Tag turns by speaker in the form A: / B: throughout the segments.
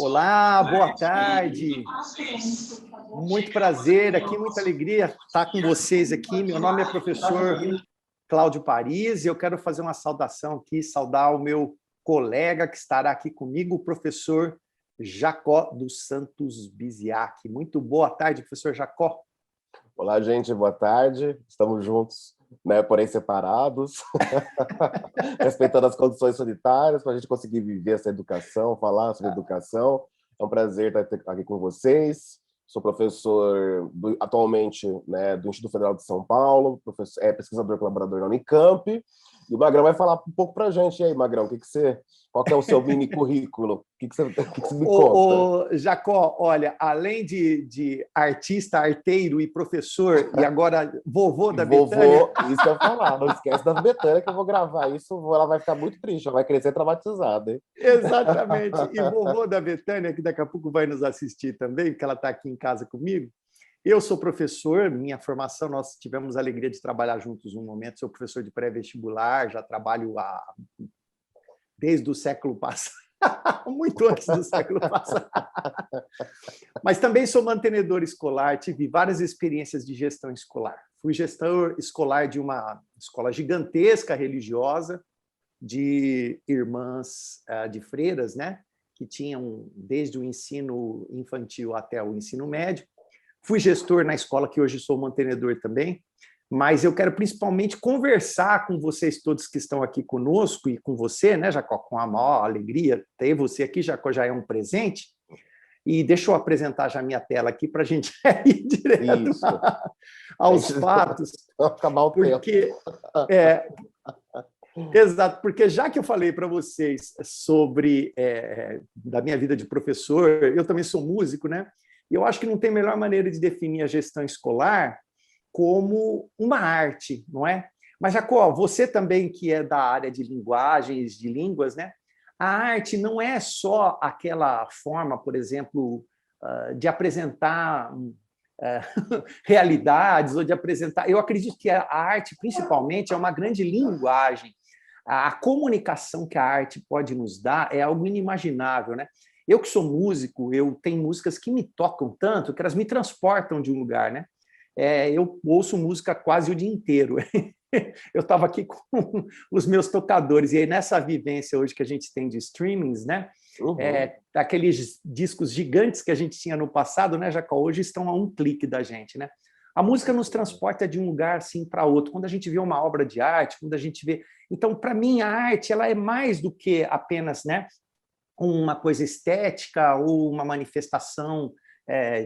A: Olá, boa tarde. Muito prazer aqui, muita alegria estar com vocês aqui. Meu nome é professor Cláudio Paris e eu quero fazer uma saudação aqui, saudar o meu colega que estará aqui comigo, o professor Jacó dos Santos Biziac. Muito boa tarde, professor Jacó.
B: Olá, gente, boa tarde. Estamos juntos, né, porém separados, respeitando as condições sanitárias para a gente conseguir viver essa educação, falar sobre educação. É um prazer estar aqui com vocês. Sou professor atualmente, né, do Instituto Federal de São Paulo, pesquisador colaborador na Unicamp. E o Magrão vai falar um pouco para a gente. E aí, Magrão, qual que é o seu mini currículo? O que você me conta?
A: Jacó, olha, além de artista, arteiro e professor, e agora vovô da Betânia...
B: Isso que eu ia falar, não esquece da Betânia, que eu vou gravar isso, ela vai ficar muito triste, ela vai crescer traumatizada, hein?
A: Exatamente, e vovô da Betânia, que daqui a pouco vai nos assistir também, porque ela está aqui em casa comigo. Eu sou professor, minha formação, nós tivemos a alegria de trabalhar juntos um momento, sou professor de pré-vestibular, já trabalho desde o século passado, muito antes do século passado. Mas também sou mantenedor escolar, tive várias experiências de gestão escolar. Fui gestor escolar de uma escola gigantesca religiosa, de irmãs de freiras, né, que tinham desde o ensino infantil até o ensino médio. Fui gestor na escola, que hoje sou mantenedor também, mas eu quero principalmente conversar com vocês todos que estão aqui conosco e com você, né, Jacó, com a maior alegria. Ter você aqui, Jacó, já é um presente. E deixa eu apresentar já a minha tela aqui para a gente ir direto aos fatos.
B: Acabar o
A: porque, exato, porque já que eu falei para vocês sobre da minha vida de professor, eu também sou músico, né? E eu acho que não tem melhor maneira de definir a gestão escolar como uma arte, não é? Mas, Jacó, você também que é da área de linguagens, de línguas, né? A arte não é só aquela forma, por exemplo, de apresentar realidades ou de apresentar... Eu acredito que a arte, principalmente, é uma grande linguagem. A comunicação que a arte pode nos dar é algo inimaginável, né? Eu que sou músico, eu tenho músicas que me tocam tanto que elas me transportam de um lugar, né? Eu ouço música quase o dia inteiro. Eu estava aqui com os meus tocadores, e aí nessa vivência hoje que a gente tem de streamings, né?
B: Uhum.
A: Aqueles discos gigantes que a gente tinha no passado, né, Jacó? Hoje estão a um clique da gente, né? A música nos transporta de um lugar assim para outro. Quando a gente vê uma obra de arte, quando a gente vê... Então, para mim, a arte ela é mais do que apenas, né, uma coisa estética ou uma manifestação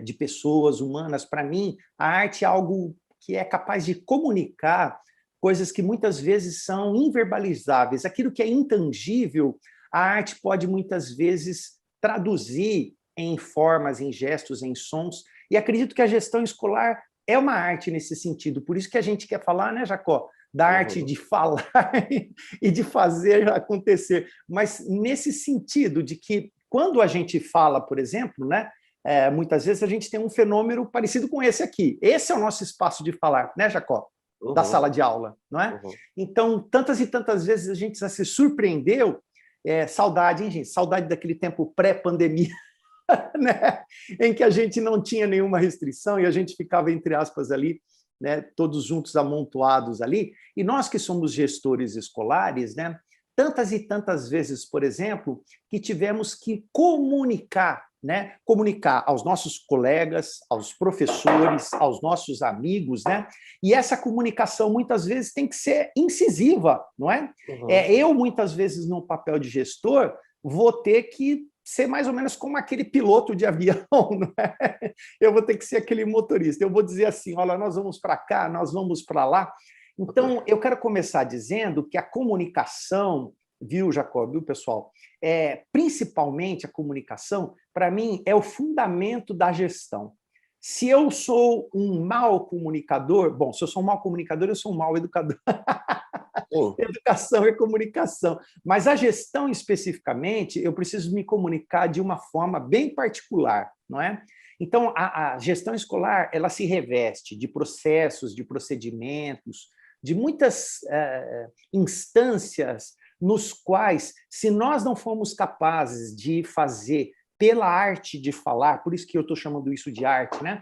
A: de pessoas humanas. Para mim, a arte é algo que é capaz de comunicar coisas que muitas vezes são inverbalizáveis. Aquilo que é intangível, a arte pode muitas vezes traduzir em formas, em gestos, em sons. E acredito que a gestão escolar é uma arte nesse sentido. Por isso que a gente quer falar, né, Jacó? Da arte de falar e de fazer acontecer. Mas nesse sentido de que, quando a gente fala, por exemplo, né, muitas vezes a gente tem um fenômeno parecido com esse aqui. Esse é o nosso espaço de falar, né, Jacó? Da sala de aula, não é? Então, tantas e tantas vezes a gente já se surpreendeu. Saudade, hein, gente? Saudade daquele tempo pré-pandemia, né? Em que a gente não tinha nenhuma restrição e a gente ficava, entre aspas, ali, né, todos juntos amontoados ali, e nós que somos gestores escolares, né, tantas e tantas vezes, por exemplo, que tivemos que comunicar, né, comunicar aos nossos colegas, aos professores, aos nossos amigos, né, e essa comunicação muitas vezes tem que ser incisiva, não é? Eu, muitas vezes, no papel de gestor, vou ter que ser mais ou menos como aquele piloto de avião, não é? Eu vou ter que ser aquele motorista. Eu vou dizer assim, olha, nós vamos para cá, nós vamos para lá. Então, eu quero começar dizendo que a comunicação, viu, Jacob, viu, pessoal? Principalmente a comunicação, para mim, é o fundamento da gestão. Se eu sou um mau comunicador, bom, se eu sou um mau comunicador, eu sou um mau educador. Educação e comunicação. Mas a gestão, especificamente, eu preciso me comunicar de uma forma bem particular, não é? Então, a gestão escolar, ela se reveste de processos, de procedimentos, de muitas instâncias nos quais, se nós não formos capazes de fazer pela arte de falar, por isso que eu estou chamando isso de arte, né?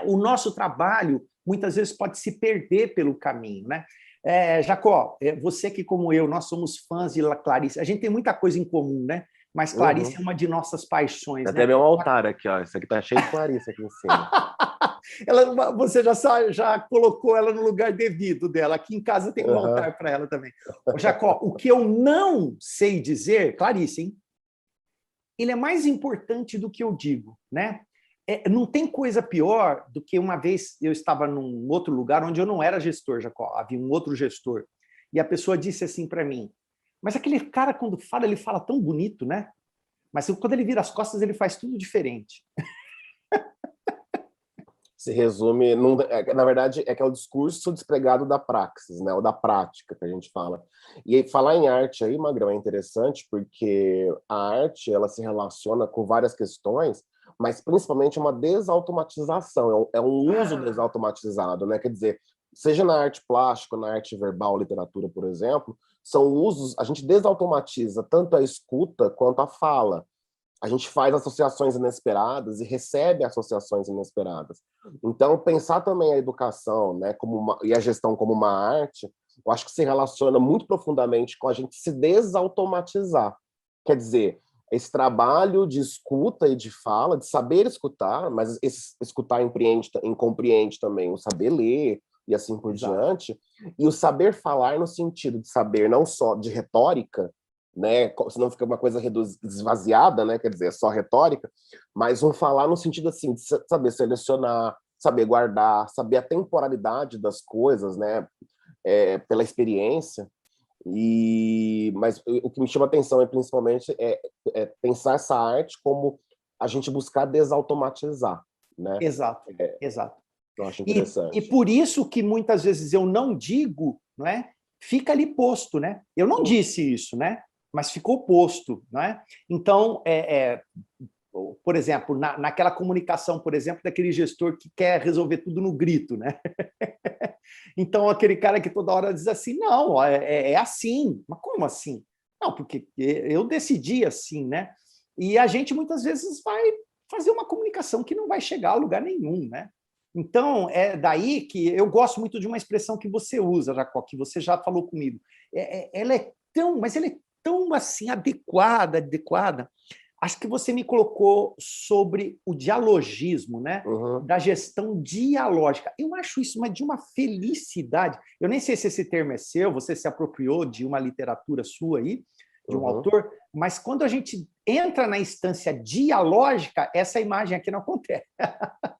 A: O nosso trabalho muitas vezes pode se perder pelo caminho, né? Jacó, você que como eu, nós somos fãs de Clarice, a gente tem muita coisa em comum, né? Mas Clarice é uma de nossas paixões,
B: Até
A: né?
B: meu altar aqui, ó. Isso aqui tá cheio de Clarice aqui em cima.
A: Você já colocou ela no lugar devido dela. Aqui em casa tem um altar para ela também. Jacó, o que eu não sei dizer, Clarice, hein? Ele é mais importante do que eu digo, né? Não tem coisa pior do que uma vez eu estava num outro lugar onde eu não era gestor, Jacó, havia um outro gestor, e a pessoa disse assim para mim, mas aquele cara, quando fala, ele fala tão bonito, né? Mas quando ele vira as costas, ele faz tudo diferente.
B: Se resume, na verdade, é que é o discurso despregado da praxis, né? Ou da prática que a gente fala. E aí, falar em arte aí, Magrão, é interessante porque a arte, ela se relaciona com várias questões, mas principalmente uma desautomatização, é um uso desautomatizado, né? Quer dizer, seja na arte plástica, na arte verbal, literatura, por exemplo, são usos, a gente desautomatiza tanto a escuta quanto a fala. A gente faz associações inesperadas e recebe associações inesperadas. Então, pensar também a educação, né, e a gestão como uma arte, eu acho que se relaciona muito profundamente com a gente se desautomatizar. Quer dizer, esse trabalho de escuta e de fala, de saber escutar, mas esse escutar compreende também o saber ler e assim por diante, e o saber falar no sentido de saber não só de retórica, né? Senão fica uma coisa esvaziada, né? Quer dizer, é só retórica, mas um falar no sentido assim, de saber selecionar, saber guardar, saber a temporalidade das coisas, né? Pela experiência. Mas o que me chama a atenção principalmente pensar essa arte como a gente buscar desautomatizar, né?
A: Exato, exato.
B: Eu acho interessante.
A: E por isso que muitas vezes eu não digo, não é? Fica ali posto, né? Eu não disse isso, né? Mas ficou posto, não é? Então, por exemplo, naquela comunicação, por exemplo, daquele gestor que quer resolver tudo no grito, né? Então, aquele cara que toda hora diz assim, não, é assim. Mas como assim? Não, porque eu decidi assim, né? E a gente muitas vezes vai fazer uma comunicação que não vai chegar a lugar nenhum, né? Então, é daí que eu gosto muito de uma expressão que você usa, Jacó, que você já falou comigo. Ela é mas ela é tão assim adequada. Acho que você me colocou sobre o dialogismo, né? Da gestão dialógica. Eu acho isso de uma felicidade. Eu nem sei se esse termo é seu, você se apropriou de uma literatura sua aí, de um autor, mas quando a gente entra na instância dialógica, essa imagem aqui não acontece.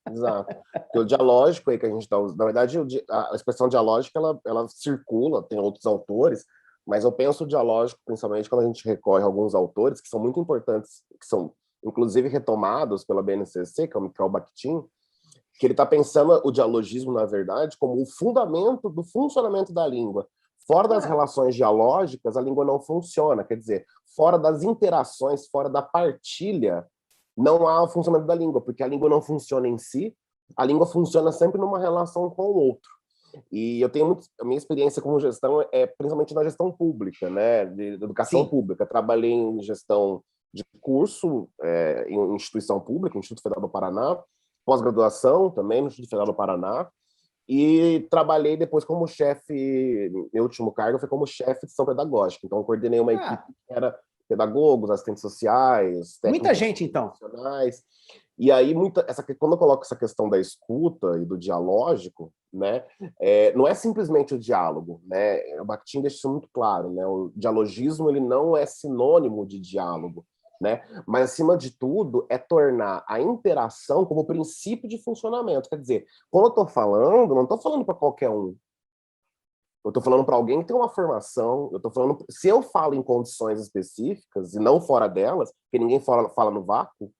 B: Exato. Porque o dialógico aí que a gente está usando, na verdade, a expressão dialógica ela circula, tem outros autores, mas eu penso o dialógico principalmente quando a gente recorre a alguns autores que são muito importantes, que são inclusive retomados pela BNCC, que é o Mikhail Bakhtin, que ele está pensando o dialogismo, na verdade, como o fundamento do funcionamento da língua. Fora das relações dialógicas, a língua não funciona. Quer dizer, fora das interações, fora da partilha, não há o funcionamento da língua, porque a língua não funciona em si, a língua funciona sempre numa relação com o outro. E eu tenho a minha experiência como gestão principalmente na gestão pública, né, de educação pública. Trabalhei em gestão de curso em instituição pública, Instituto Federal do Paraná, pós-graduação também no Instituto Federal do Paraná, e trabalhei depois como chefe, meu último cargo foi como chefe de gestão pedagógica. Então, eu coordenei uma equipe que era pedagogos, assistentes sociais,
A: muita gente, então.
B: profissionais. E aí, quando eu coloco essa questão da escuta e do dialógico, né, não é simplesmente o diálogo, né? O Bakhtin deixa isso muito claro, né? O dialogismo ele não é sinônimo de diálogo, né? Mas, acima de tudo, é tornar a interação como princípio de funcionamento. Quer dizer, quando eu estou falando, não estou falando para qualquer um. Eu estou falando para alguém que tem uma formação, eu estou falando... Se eu falo em condições específicas e não fora delas, porque ninguém fala no vácuo,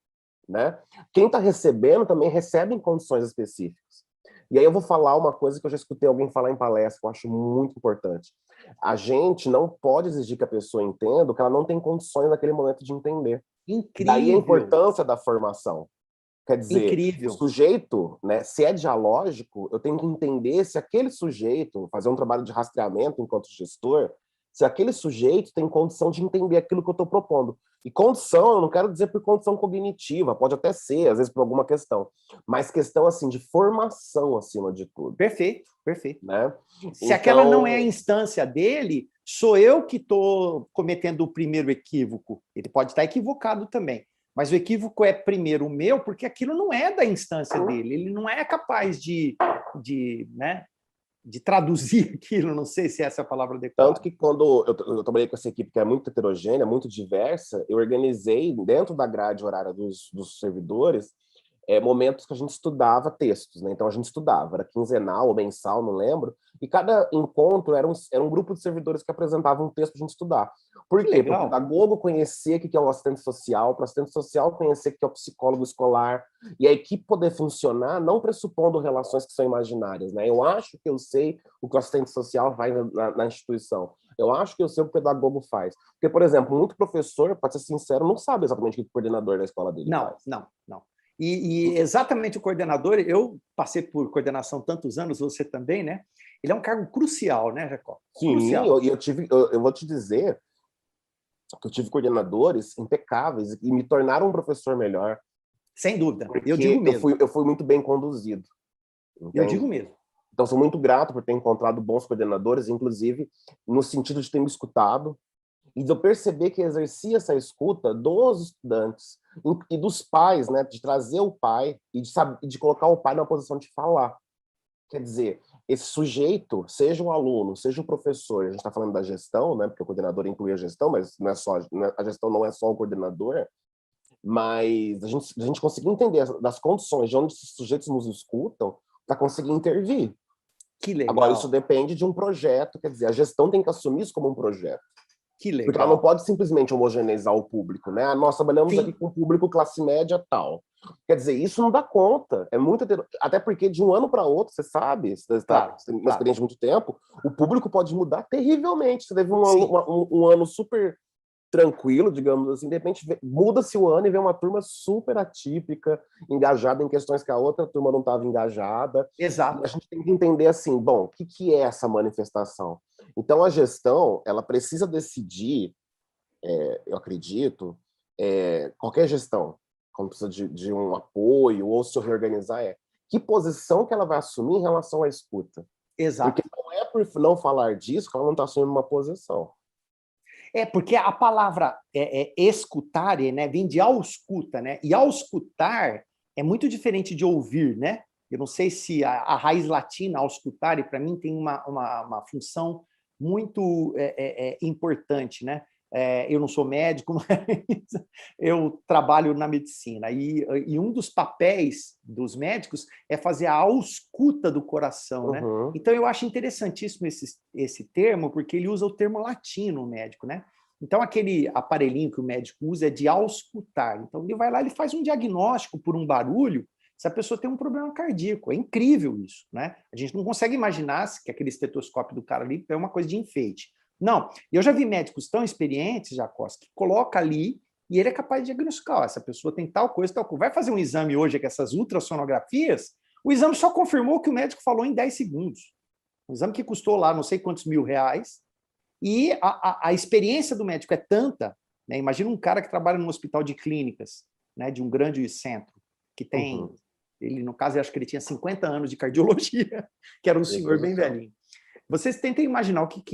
B: né? Quem está recebendo também recebe em condições específicas. E aí eu vou falar uma coisa que eu já escutei alguém falar em palestra, que eu acho muito importante. A gente não pode exigir que a pessoa entenda o que ela não tem condições naquele momento de entender.
A: Incrível.
B: Daí a importância da formação. Quer dizer,
A: incrível.
B: O sujeito, né, se é dialógico, eu tenho que entender se aquele sujeito, fazer um trabalho de rastreamento enquanto gestor, se aquele sujeito tem condição de entender aquilo que eu estou propondo. E condição, eu não quero dizer por condição cognitiva, pode até ser, às vezes por alguma questão, mas questão assim de formação acima de tudo.
A: Perfeito, perfeito.
B: Né?
A: Se aquela não é a instância dele, sou eu que estou cometendo o primeiro equívoco. Ele pode estar equivocado também, mas o equívoco é primeiro o meu, porque aquilo não é da instância dele, ele não é capaz né, de traduzir aquilo, não sei se essa é a palavra adequada.
B: Tanto que quando eu trabalhei com essa equipe que é muito heterogênea, muito diversa, eu organizei dentro da grade horária dos servidores momentos que a gente estudava textos, né? Então a gente estudava, era quinzenal ou mensal, não lembro, e cada encontro era um grupo de servidores que apresentavam um texto para a gente estudar. Por quê? Porque o pedagogo conhecer o que é o assistente social, para o assistente social conhecer o que é o psicólogo escolar, e a equipe poder funcionar não pressupondo relações que são imaginárias, né? Eu acho que eu sei o que o assistente social faz na instituição. Eu acho que eu sei o que o pedagogo faz. Porque, por exemplo, muito professor, para ser sincero, não sabe exatamente o que o coordenador da escola dele faz.
A: Não. E exatamente o coordenador, eu passei por coordenação tantos anos, você também, né? Ele é um cargo crucial, né, Jacó?
B: Sim,
A: crucial.
B: Eu vou te dizer que eu tive coordenadores impecáveis e me tornaram um professor melhor.
A: Sem dúvida, eu digo mesmo.
B: Eu fui muito bem conduzido. Entende?
A: Eu digo mesmo.
B: Então, sou muito grato por ter encontrado bons coordenadores, inclusive no sentido de ter me escutado e de eu perceber que exercia essa escuta dos estudantes e dos pais, né, de trazer o pai e de colocar o pai na posição de falar. Quer dizer, esse sujeito, seja o aluno, seja o professor, a gente está falando da gestão, né, porque o coordenador inclui a gestão, mas não é só, a gestão não é só o coordenador, mas a gente conseguir entender das condições de onde esses sujeitos nos escutam para conseguir intervir.
A: Que legal.
B: Agora, isso depende de um projeto, quer dizer, a gestão tem que assumir isso como um projeto.
A: Que legal.
B: Porque ela não pode simplesmente homogeneizar o público, né? Nós trabalhamos aqui com o público classe média tal. Quer dizer, isso não dá conta. É muito até porque de um ano para outro, você sabe, você está uma experiência de muito tempo, o público pode mudar terrivelmente. Você teve um ano super tranquilo, digamos assim, de repente muda-se o ano e vem uma turma super atípica, engajada em questões que a outra turma não estava engajada.
A: Exato.
B: E a gente tem que entender assim, bom, o que é essa manifestação? Então a gestão, ela precisa decidir, eu acredito, qualquer gestão, quando precisa de um apoio ou se reorganizar, que posição que ela vai assumir em relação à escuta.
A: Exato.
B: Porque não é por não falar disso que ela não está assumindo uma posição.
A: Porque a palavra escutar, né, vem de ausculta, né? E auscultar é muito diferente de ouvir, né? Eu não sei se a raiz latina, auscultare, para mim, tem uma função muito importante, né? Eu não sou médico, mas eu trabalho na medicina. E um dos papéis dos médicos é fazer a ausculta do coração, né? Então, eu acho interessantíssimo esse termo, porque ele usa o termo latino, o médico, né? Então, aquele aparelhinho que o médico usa é de auscultar. Então, ele vai lá, ele faz um diagnóstico por um barulho, se a pessoa tem um problema cardíaco. É incrível isso, né? A gente não consegue imaginar que aquele estetoscópio do cara ali é uma coisa de enfeite. Não, eu já vi médicos tão experientes, Jacós, que coloca ali e ele é capaz de diagnosticar, essa pessoa tem tal coisa, tal coisa. Vai fazer um exame hoje com essas ultrassonografias, o exame só confirmou o que o médico falou em 10 segundos. Um exame que custou lá não sei quantos R$1.000, e a experiência do médico é tanta, né? Imagina um cara que trabalha num hospital de clínicas, né, de um grande centro, que tem, ele no caso, eu acho que ele tinha 50 anos de cardiologia, que era um senhor bem velhinho. Vocês tentem imaginar o que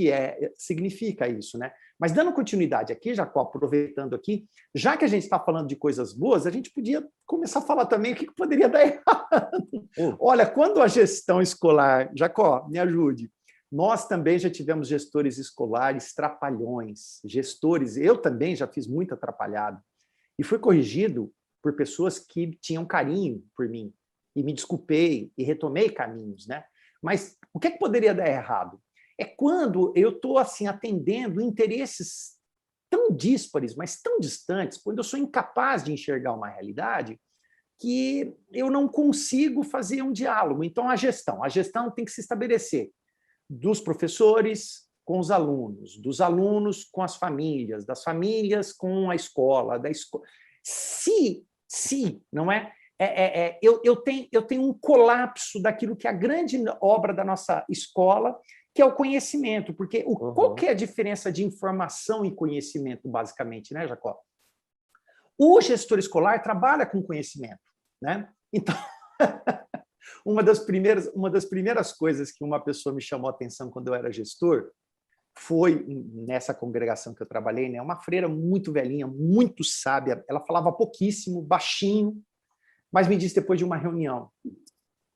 A: significa isso, né? Mas dando continuidade aqui, Jacó, aproveitando aqui, já que a gente está falando de coisas boas, a gente podia começar a falar também o que poderia dar errado. Olha, quando a gestão escolar, Jacó, me ajude, nós também já tivemos gestores escolares trapalhões, gestores, eu também já fiz muito atrapalhado, e fui corrigido por pessoas que tinham carinho por mim, e me desculpei, e retomei caminhos, né? Mas o que poderia dar errado? É quando eu estou assim, atendendo interesses tão díspares, mas tão distantes, quando eu sou incapaz de enxergar uma realidade que eu não consigo fazer um diálogo. Então, a gestão tem que se estabelecer dos professores com os alunos, dos alunos com as famílias, das famílias com a escola, da escola. Se não é? Eu tenho um colapso daquilo que é a grande obra da nossa escola, que é o conhecimento, porque qual que é a diferença de informação e conhecimento, basicamente, né, Jacó? O gestor escolar trabalha com conhecimento, né? Então, uma das primeiras coisas que uma pessoa me chamou a atenção quando eu era gestor foi nessa congregação que eu trabalhei, né? Uma freira muito velhinha, muito sábia. Ela falava pouquíssimo, baixinho, mas me disse depois de uma reunião: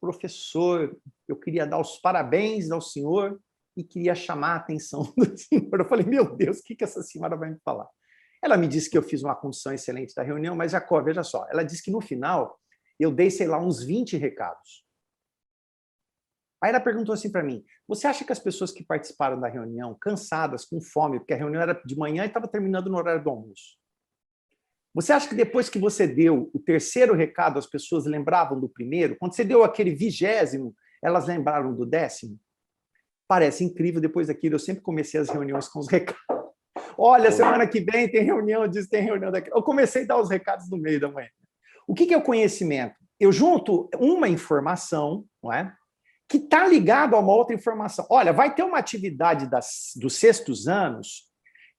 A: professor, eu queria dar os parabéns ao senhor e queria chamar a atenção do senhor. Eu falei, meu Deus, o que essa senhora vai me falar? Ela me disse que eu fiz uma condução excelente da reunião, mas, Jacó, veja só, ela disse que no final eu dei, sei lá, uns 20 recados. Aí ela perguntou assim para mim, você acha que as pessoas que participaram da reunião, cansadas, com fome, porque a reunião era de manhã e estava terminando no horário do almoço, você acha que depois que você deu o terceiro recado, as pessoas lembravam do primeiro? Quando você deu aquele 20º, elas lembraram do 10º? Parece incrível, depois daquilo eu sempre comecei as reuniões com os recados. Olha, semana que vem tem reunião disso, tem reunião daquilo. Eu comecei a dar os recados no meio da manhã. O que é o conhecimento? Eu junto uma informação, não é? Que está ligado a uma outra informação. Olha, vai ter uma atividade dos sextos anos,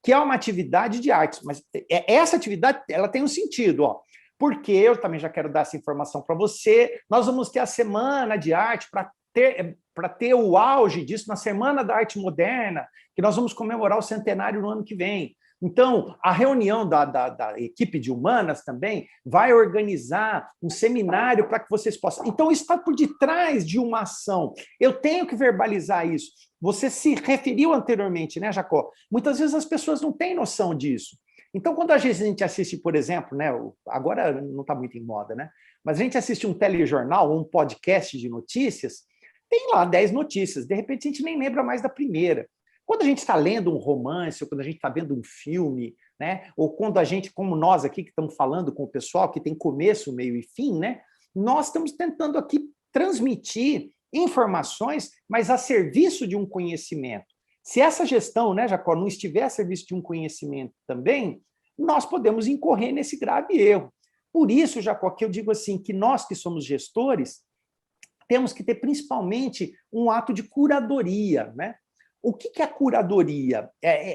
A: que é uma atividade de artes, mas essa atividade ela tem um sentido, ó, porque eu também já quero dar essa informação para você. Nós vamos ter a Semana de Arte para ter o auge disso na Semana da Arte Moderna, que nós vamos comemorar o centenário no ano que vem. Então, a reunião da equipe de humanas também vai organizar um seminário para que vocês possam... Então, isso está por detrás de uma ação. Eu tenho que verbalizar isso. Você se referiu anteriormente, né, Jacó? Muitas vezes as pessoas não têm noção disso. Então, quando a gente assiste, por exemplo, né, agora não está muito em moda, né? Mas a gente assiste um telejornal ou um podcast de notícias, tem lá 10 notícias. De repente, a gente nem lembra mais da primeira. Quando a gente está lendo um romance, ou quando a gente está vendo um filme, né? Ou quando a gente, como nós aqui que estamos falando com o pessoal, que tem começo, meio e fim, né? Nós estamos tentando aqui transmitir informações, mas a serviço de um conhecimento. Se essa gestão, né, Jacó, não estiver a serviço de um conhecimento também, nós podemos incorrer nesse grave erro. Por isso, Jacó, que eu digo assim, que nós que somos gestores, temos que ter principalmente um ato de curadoria, né? O que é a curadoria?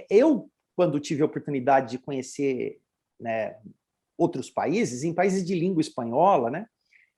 A: Eu, quando tive a oportunidade de conhecer, né, outros países, em países de língua espanhola, né,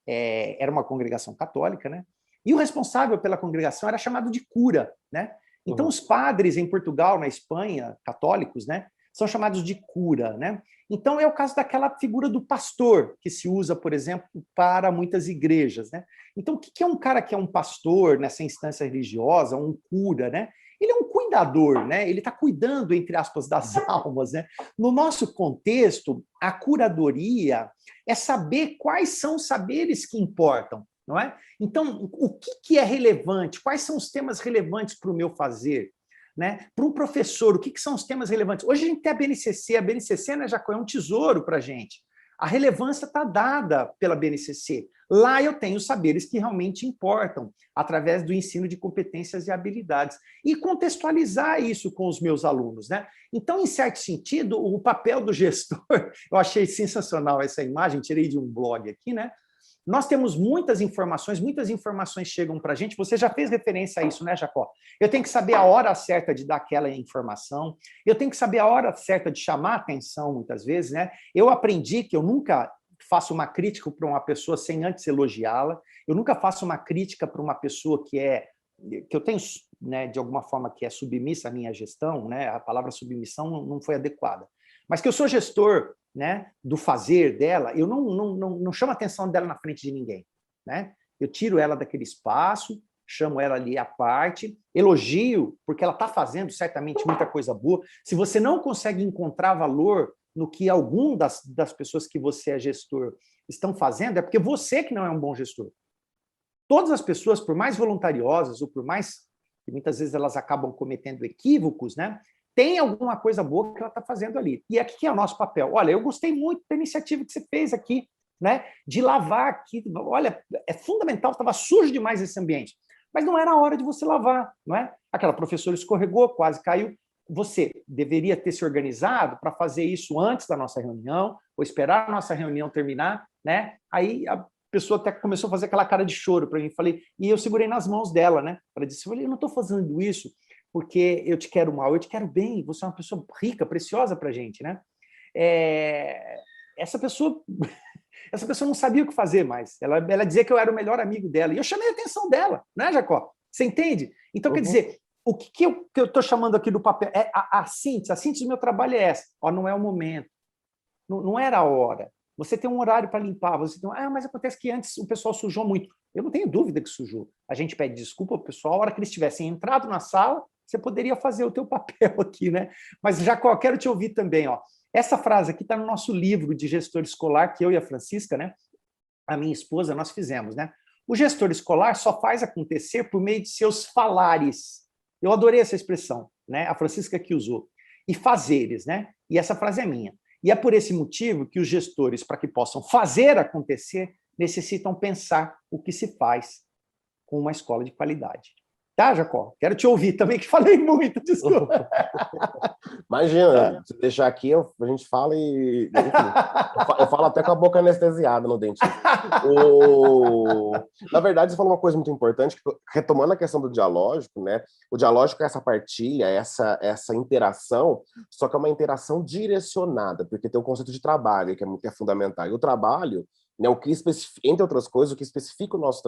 A: era uma congregação católica, né, e o responsável pela congregação era chamado de cura, né? Então, os padres em Portugal, na Espanha, católicos, né, são chamados de cura, né? Então, é o caso daquela figura do pastor, que se usa, por exemplo, para muitas igrejas, né? Então, o que é um cara que é um pastor nessa instância religiosa, um cura, né? Ele é um cuidador, né? Ele está cuidando, entre aspas, das almas, né? No nosso contexto, a curadoria é saber quais são os saberes que importam, não é? Então, o que é relevante? Quais são os temas relevantes para o meu fazer? Né? Para um professor, o que são os temas relevantes? Hoje a gente tem a BNCC, né, Jacó, é um tesouro para a gente. A relevância está dada pela BNCC. Lá eu tenho os saberes que realmente importam, através do ensino de competências e habilidades. E contextualizar isso com os meus alunos, né? Então, em certo sentido, o papel do gestor, eu achei sensacional essa imagem, tirei de um blog aqui, né? Nós temos muitas informações chegam para a gente. Você já fez referência a isso, né, Jacó? Eu tenho que saber a hora certa de dar aquela informação, eu tenho que saber a hora certa de chamar a atenção, muitas vezes, né? Eu aprendi que eu nunca faço uma crítica para uma pessoa sem antes elogiá-la, eu nunca faço uma crítica para uma pessoa que eu tenho, né, de alguma forma, que é submissa à minha gestão, né? A palavra submissão não foi adequada. Mas que eu sou gestor, né, do fazer dela, eu não chamo a atenção dela na frente de ninguém, né? Eu tiro ela daquele espaço, chamo ela ali à parte, elogio, porque ela está fazendo certamente muita coisa boa. Se você não consegue encontrar valor no que algum das pessoas que você é gestor estão fazendo, é porque você que não é um bom gestor. Todas as pessoas, por mais voluntariosas, ou por mais que muitas vezes elas acabam cometendo equívocos, né? Tem alguma coisa boa que ela está fazendo ali. E aqui que é o nosso papel. Olha, eu gostei muito da iniciativa que você fez aqui, né? De lavar aqui. Olha, é fundamental, estava sujo demais esse ambiente. Mas não era a hora de você lavar, não é? Aquela professora escorregou, quase caiu. Você deveria ter se organizado para fazer isso antes da nossa reunião, ou esperar a nossa reunião terminar, né? Aí a pessoa até começou a fazer aquela cara de choro para mim. Falei, e eu segurei nas mãos dela, né? Ela disse, eu não estou fazendo isso porque eu te quero mal, eu te quero bem, você é uma pessoa rica, preciosa para a gente, né? essa pessoa essa pessoa não sabia o que fazer mais. Ela dizia que eu era o melhor amigo dela. E eu chamei a atenção dela, né, Jacó? Você entende? Então, quer dizer, o que eu estou chamando aqui do papel? É a síntese do meu trabalho é essa. Ó, não é o momento. Não era a hora. Você tem um horário para limpar. Você tem mas acontece que antes o pessoal sujou muito. Eu não tenho dúvida que sujou. A gente pede desculpa ao pessoal. A hora que eles tivessem entrado na sala, você poderia fazer o teu papel aqui, né? Mas, Jacó, quero te ouvir também, ó. Essa frase aqui está no nosso livro de gestor escolar, que eu e a Francisca, né, a minha esposa, nós fizemos, né? O gestor escolar só faz acontecer por meio de seus falares. Eu adorei essa expressão, né? A Francisca que usou. E fazeres, né? E essa frase é minha. E é por esse motivo que os gestores, para que possam fazer acontecer, necessitam pensar o que se faz com uma escola de qualidade. Tá, Jacó? Quero te ouvir também, que falei muito, desculpa.
B: Imagina, se deixar aqui, a gente fala e... Enfim, eu falo até com a boca anestesiada no dentista. Na verdade, você falou uma coisa muito importante, retomando a questão do dialógico, né? O dialógico é essa partilha, essa interação, só que é uma interação direcionada, porque tem o conceito de trabalho, que é fundamental. E o trabalho, né, entre outras coisas, o que especifica o nosso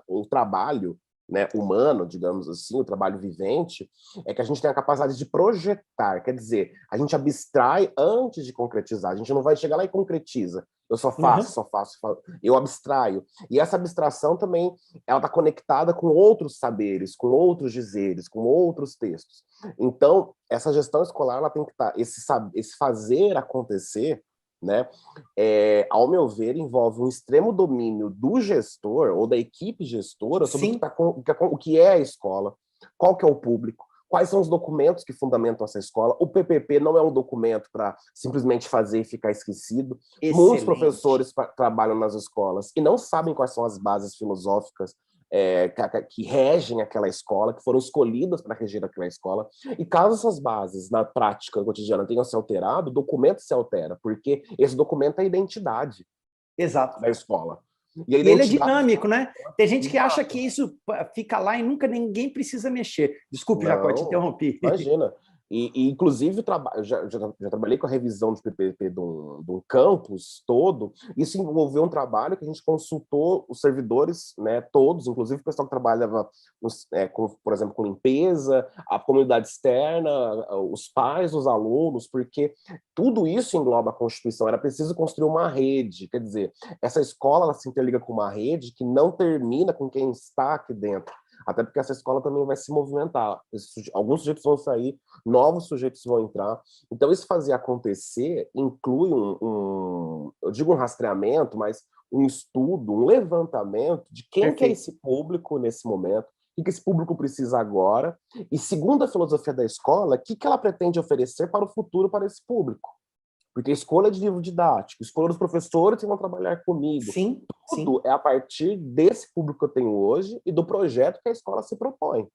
B: o trabalho, né, humano, digamos assim, o trabalho vivente, é que a gente tem a capacidade de projetar, quer dizer, a gente abstrai antes de concretizar, a gente não vai chegar lá e concretiza, eu só faço, eu abstraio. E essa abstração também, ela está conectada com outros saberes, com outros dizeres, com outros textos. Então, essa gestão escolar, ela tem que estar, esse fazer acontecer, né? Ao meu ver, envolve um extremo domínio do gestor ou da equipe gestora sobre o que é a escola, qual que é o público, quais são os documentos que fundamentam essa escola. O PPP não é um documento para simplesmente fazer e ficar esquecido.
A: Excelente.
B: Muitos professores trabalham nas escolas e não sabem quais são as bases filosóficas que regem aquela escola, que foram escolhidas para reger aquela escola. E caso essas bases, na prática cotidiana, tenham se alterado, o documento se altera, porque esse documento é a identidade da escola.
A: E ele é dinâmico, né? Tem gente que acha que isso fica lá e nunca ninguém precisa mexer. Desculpe, Jacó, te interrompi.
B: Imagina. E inclusive, já trabalhei com a revisão de PPP de um campus todo. Isso envolveu um trabalho que a gente consultou os servidores, né, todos, inclusive o pessoal que trabalhava, por exemplo, com limpeza, a comunidade externa, os pais, os alunos, porque tudo isso engloba a Constituição. Era preciso construir uma rede, quer dizer, essa escola ela se interliga com uma rede que não termina com quem está aqui dentro. Até porque essa escola também vai se movimentar. Alguns sujeitos vão sair, novos sujeitos vão entrar. Então, isso fazer acontecer inclui eu digo um rastreamento, mas um estudo, um levantamento de quem que é esse público nesse momento, o que esse público precisa agora, e segundo a filosofia da escola, o que ela pretende oferecer para o futuro para esse público. Porque escolha de livro didático, escolha dos professores que vão trabalhar comigo. Tudo é a partir desse público que eu tenho hoje e do projeto que a escola se propõe.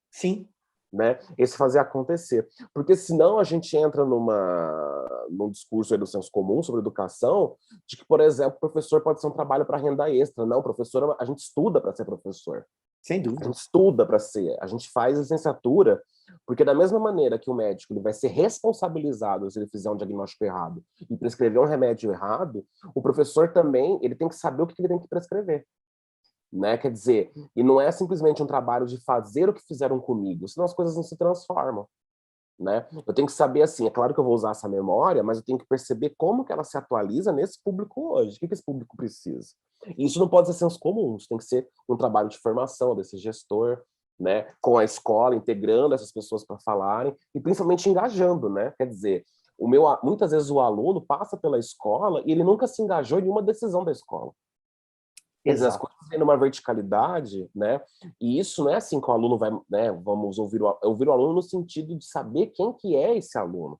B: Né? Esse fazer acontecer. Porque senão a gente entra num discurso do senso comum sobre educação, de que, por exemplo, o professor pode ser um trabalho para renda extra. Não, professor, a gente estuda para ser professor.
A: Sem dúvida.
B: A gente estuda para ser, a gente faz licenciatura, porque da mesma maneira que o médico ele vai ser responsabilizado se ele fizer um diagnóstico errado e prescrever um remédio errado, o professor também ele tem que saber o que ele tem que prescrever. Né? Quer dizer, e não é simplesmente um trabalho de fazer o que fizeram comigo, senão as coisas não se transformam. Né? Eu tenho que saber assim, é claro que eu vou usar essa memória, mas eu tenho que perceber como que ela se atualiza nesse público hoje, o que esse público precisa. E isso não pode ser senso comum, isso tem que ser um trabalho de formação desse gestor, né? Com a escola, integrando essas pessoas para falarem, e principalmente engajando, né? Quer dizer, muitas vezes o aluno passa pela escola e ele nunca se engajou em nenhuma decisão da escola. Quer dizer, as coisas têm uma verticalidade, né? E isso não é assim que o aluno vai, né? Vamos ouvir o aluno no sentido de saber quem que é esse aluno.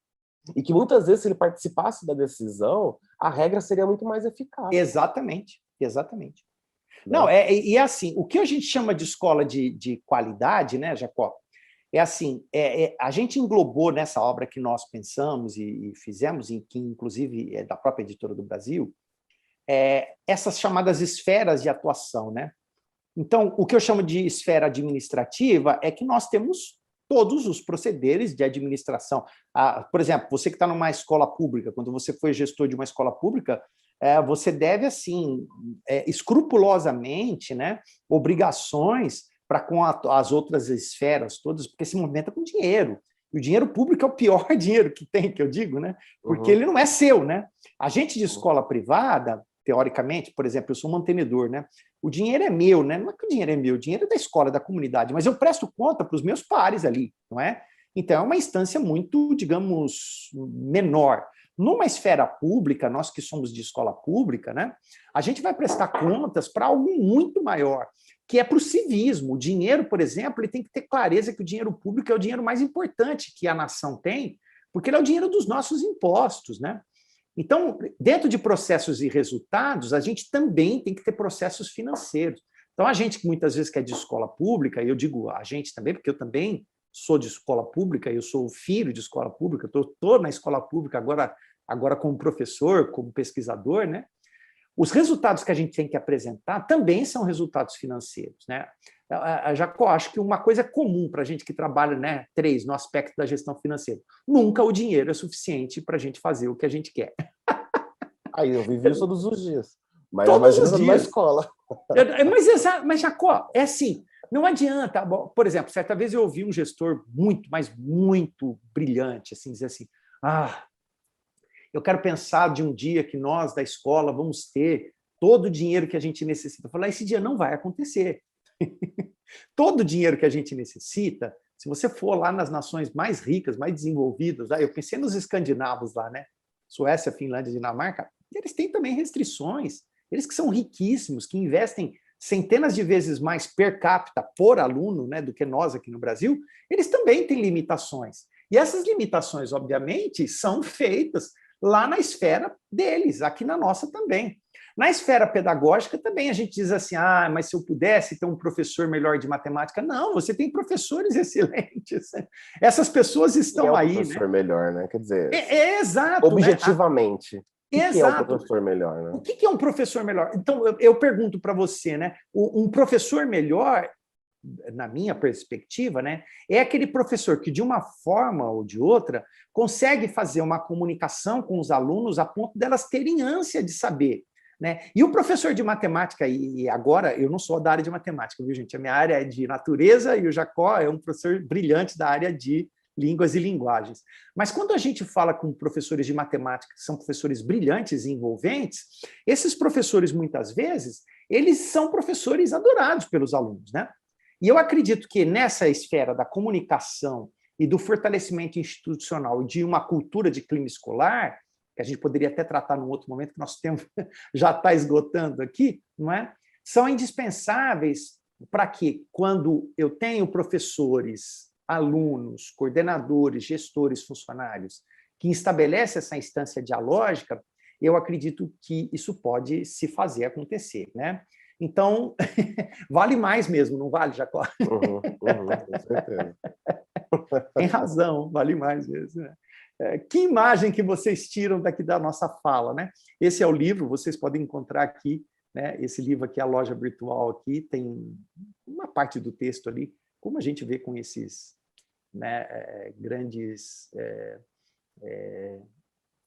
B: E que muitas vezes, se ele participasse da decisão, a regra seria muito mais eficaz.
A: Exatamente.
B: Né?
A: Não, e é assim, o que a gente chama de escola de qualidade, né, Jacó? É assim, a gente englobou nessa obra que nós pensamos e fizemos, em que inclusive é da própria Editora do Brasil, essas chamadas esferas de atuação, né? Então, o que eu chamo de esfera administrativa é que nós temos todos os procederes de administração. Por exemplo, você que está numa escola pública, quando você foi gestor de uma escola pública, você deve, assim, escrupulosamente, né, obrigações para com as outras esferas todas, porque se movimenta com dinheiro. E o dinheiro público é o pior dinheiro que tem, que eu digo, né? Porque ele não é seu, né? A gente de escola privada, teoricamente, por exemplo, eu sou mantenedor, né? O dinheiro é meu, né? Não é que o dinheiro é meu, o dinheiro é da escola, da comunidade, mas eu presto conta para os meus pares ali, não é? Então, é uma instância muito, digamos, menor. Numa esfera pública, nós que somos de escola pública, né, a gente vai prestar contas para algo muito maior, que é para o civismo. O dinheiro, por exemplo, ele tem que ter clareza que o dinheiro público é o dinheiro mais importante que a nação tem, porque ele é o dinheiro dos nossos impostos, né? Então, dentro de processos e resultados, a gente também tem que ter processos financeiros. Então, a gente que muitas vezes que é de escola pública, e eu digo a gente também, porque eu também sou de escola pública, eu sou filho de escola pública, estou na escola pública agora como professor, como pesquisador, né? Os resultados que a gente tem que apresentar também são resultados financeiros, né? Jacó, acho que uma coisa comum para a gente que trabalha, né, no aspecto da gestão financeira, nunca o dinheiro é suficiente para a gente fazer o que a gente quer.
B: Aí eu vivi isso todos os dias. Mas
A: todos
B: imagina
A: os dias.
B: na escola.
A: Mas, Jacó, é assim, não adianta. Por exemplo, certa vez eu ouvi um gestor muito, mas muito brilhante, assim, dizer assim, eu quero pensar de um dia que nós, da escola, vamos ter todo o dinheiro que a gente necessita. Eu falei, esse dia não vai acontecer. Todo o dinheiro que a gente necessita, se você for lá nas nações mais ricas, mais desenvolvidas, eu pensei nos escandinavos lá, né? Suécia, Finlândia, Dinamarca, eles têm também restrições. Eles que são riquíssimos, que investem centenas de vezes mais per capita por aluno, né, do que nós aqui no Brasil, eles também têm limitações. E essas limitações, obviamente, são feitas lá na esfera deles, aqui na nossa também. Na esfera pedagógica também a gente diz assim, mas se eu pudesse ter um professor melhor de matemática, não, você tem professores excelentes. Essas pessoas estão aí.
B: Quem é o professor melhor, né? Quer dizer,
A: exato.
B: Objetivamente.
A: Né?
B: O que é um professor melhor? Né?
A: O que é um professor melhor? Então, eu pergunto para você, né? Um professor melhor, na minha perspectiva, né, é aquele professor que, de uma forma ou de outra, consegue fazer uma comunicação com os alunos a ponto delas terem ânsia de saber. Né? E o professor de matemática, e agora eu não sou da área de matemática, viu, gente? A minha área é de natureza e o Jacó é um professor brilhante da área de línguas e linguagens. Mas quando a gente fala com professores de matemática, que são professores brilhantes e envolventes, esses professores, muitas vezes, eles são professores adorados pelos alunos, né? E eu acredito que nessa esfera da comunicação e do fortalecimento institucional de uma cultura de clima escolar, que a gente poderia até tratar num outro momento, que nosso tempo já está esgotando aqui, não é? São indispensáveis para que, quando eu tenho professores, alunos, coordenadores, gestores, funcionários, que estabelecem essa instância dialógica, eu acredito que isso pode se fazer acontecer, né? Então, vale mais mesmo, não vale, Jacó?
B: Com certeza.
A: Tem razão, vale mais mesmo. Né? Que imagem que vocês tiram daqui da nossa fala, né? Esse é o livro, vocês podem encontrar aqui, né? Esse livro aqui, a loja virtual aqui, tem uma parte do texto ali, como a gente vê com esses, né, grandes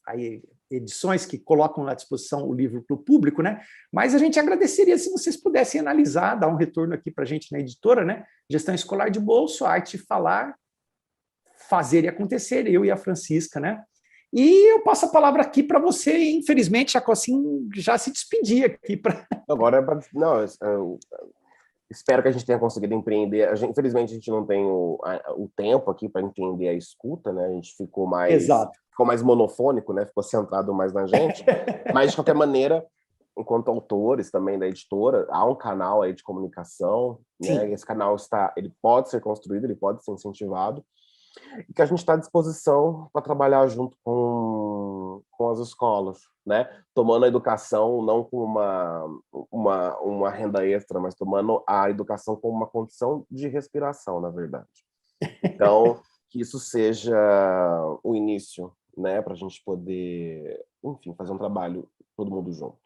A: aí, edições que colocam à disposição o livro para o público, né? Mas a gente agradeceria se vocês pudessem analisar, dar um retorno aqui para a gente na editora, né? Gestão Escolar de Bolso, Arte de Falar, Fazer e Acontecer, eu e a Francisca, né? E eu passo a palavra aqui para você, e, infelizmente, assim, já se despedir aqui.
B: Agora, não, eu espero que a gente tenha conseguido empreender. Infelizmente, a gente não tem o tempo aqui para entender a escuta, né? A gente ficou mais monofônico, né? Ficou centrado mais na gente. Mas, de qualquer maneira, enquanto autores também da editora, há um canal aí de comunicação, né? Esse canal ele pode ser construído, ele pode ser incentivado, e que a gente está à disposição para trabalhar junto com as escolas, né? Tomando a educação não como uma renda extra, mas tomando a educação como uma condição de respiração, na verdade. Então, que isso seja o início, né? Para a gente poder, enfim, fazer um trabalho todo mundo junto.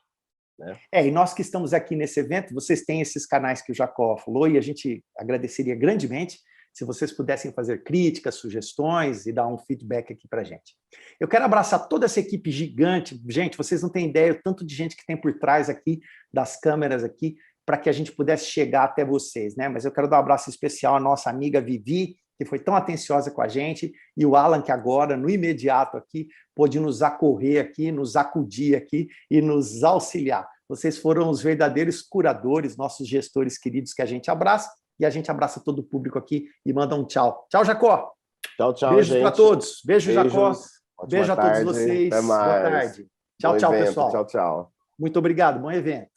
B: Né?
A: E nós que estamos aqui nesse evento, vocês têm esses canais que o Jacó falou, e a gente agradeceria grandemente se vocês pudessem fazer críticas, sugestões e dar um feedback aqui para a gente. Eu quero abraçar toda essa equipe gigante. Gente, vocês não têm ideia o tanto de gente que tem por trás aqui, das câmeras aqui, para que a gente pudesse chegar até vocês, né? Mas eu quero dar um abraço especial à nossa amiga Vivi, que foi tão atenciosa com a gente, e o Alan, que agora, no imediato aqui, pôde nos acorrer aqui, nos acudir aqui e nos auxiliar. Vocês foram os verdadeiros curadores, nossos gestores queridos que a gente abraça, e a gente abraça todo o público aqui e manda um tchau. Tchau, Jacó!
B: Tchau, tchau,
A: Beijos para todos. Beijo,
B: Beijos.
A: Jacó.
B: Ótima
A: Beijo a todos
B: tarde.
A: vocês.
B: Até mais.
A: Boa tarde. Tchau,
B: Bom
A: tchau,
B: evento.
A: pessoal.
B: Tchau, tchau.
A: Muito obrigado. Bom evento.